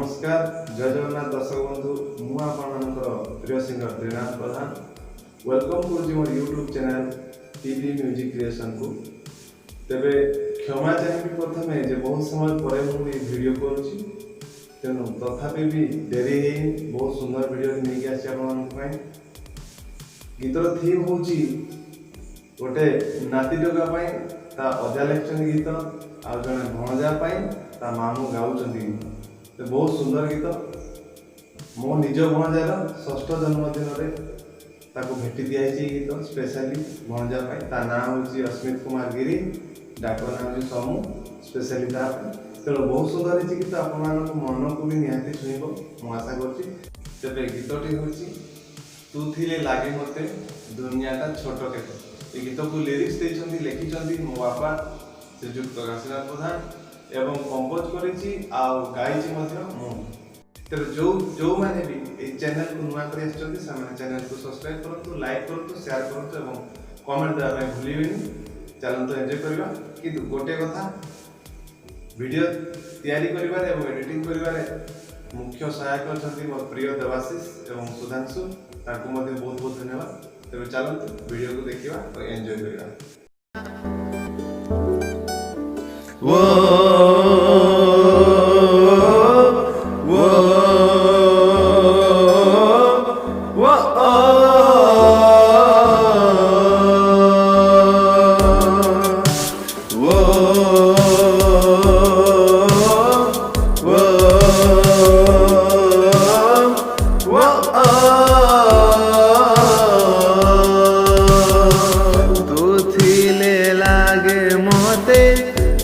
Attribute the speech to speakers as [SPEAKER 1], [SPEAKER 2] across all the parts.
[SPEAKER 1] नमस्कार जय जगन्नाथ दर्शक बंधु मुझे प्रिय सिंगर त्रिनाथ प्रधान वेलकम करुँच मोर YouTube channel TV music creation को तेरे क्षमा चाहिए प्रथम जे बहुत समय पर मुझे वीडियो करुँची तेणु तथापि भी डेरी है बहुत सुंदर वीडियो नहीं आसी गीतर थीम हूँ गोटे नाती टोका ता अजा लिखुं गीत आ जड़े भणजा ता मामू गाँव गीत तो बहुत सुंदर गीत मो निज भणजार षष्ठ जन्मदिन भेटी दिखाई गीत स्पेशली भणजा ता ना हूँ अस्मित कुमार गिरी डाक ना हूँ समू स्पेशली तेणु बहुत सुंदर है गीत आप मन को भी निहाती छुईब मु आशा कर गीतटी हूँ तू थिले लागे मते दुनियाटा छोट केते गीत को लिरिक्स देइछंती लिखिछंती मो बापा श्रीजुक्त काशीनाथ प्रधान एवं कंपोज करिछि आ गाइछि मध्य मु तेरे जो माने भी ए चैनल को नुआ करि आछंती से माने चैनल को सब्सक्राइब करंतु लाइक करंतु शेयर करंतु एवं कमेंट देबा ପାଇଁ भूलिबेनी चलंतु एन्जॉय करबा किंतु गोटे कथा वीडियो तैयारी करिबारे एवं एडिटिंग करिबारे मुख्य सहायक अछंती मोर प्रिय देवाशीष एवं सुधांशु ताकू मध्ये बहुत बहुत धन्यवाद तेरे चलंतु वीडियो को देखिबा और एन्जॉय करिबा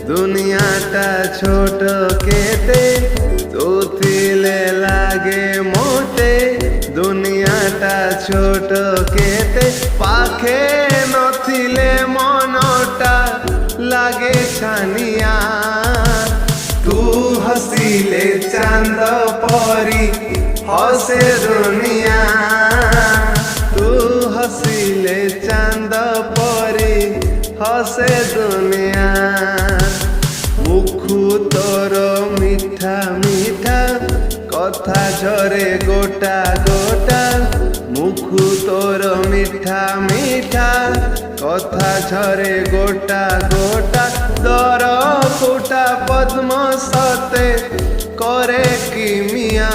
[SPEAKER 1] दुनियाटा छोट केते तो थिले लागे मोते दुनियाटा छोट केते पाखे नथिले मनटा लागे छानिया तू हसीले चांद परी हसे दुनिया तू हसीले चांद परी हसे दुनिया मुखु तोर मीठा मीठा कथा झरे गोटा गोटा मुखु तोर मीठा मीठा कथा झरे गोटा गोटा दर फुटा पद्म सते करे किमिया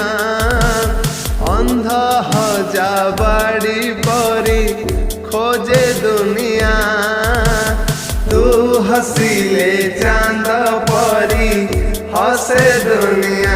[SPEAKER 1] अंध हजा बाड़ी परी खोजे दुनिया तू हसीले चांद परी हसे दुनिया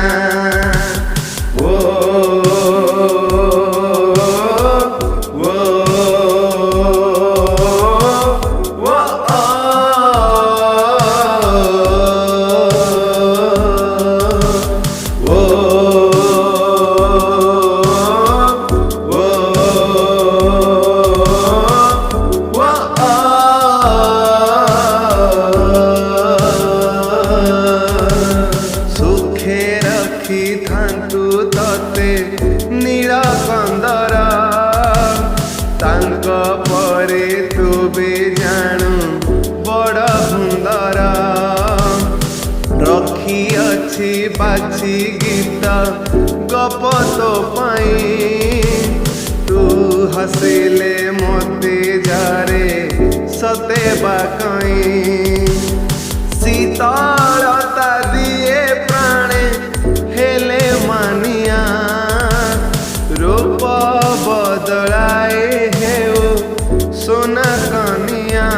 [SPEAKER 1] तते नील कंदर तांक परे तू भी जानू बड़ सुंदर रखी अच्छी बाछी गीत गप तो पाई तू हसीले मोती जारे सते बाकई शीतलता दिए प्राणे हेले मानिया रूप बदलाए हेउ सोना कनिया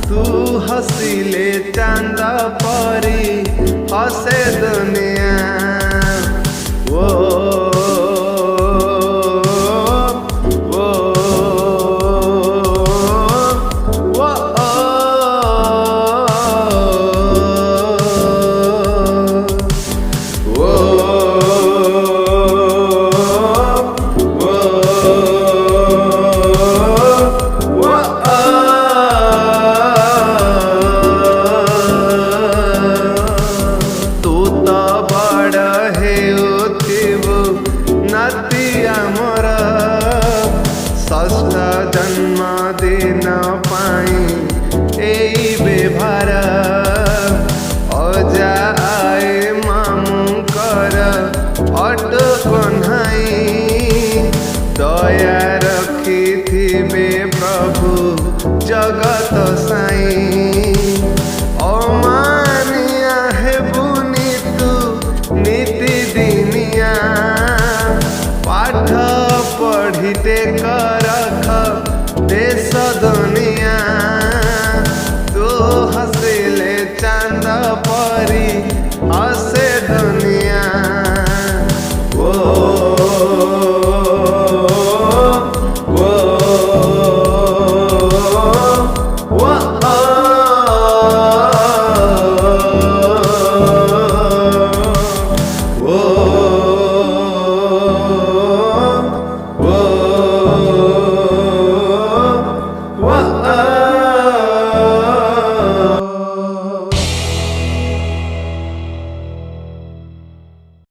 [SPEAKER 1] तू हसीले चांद परी हसे दुनिया।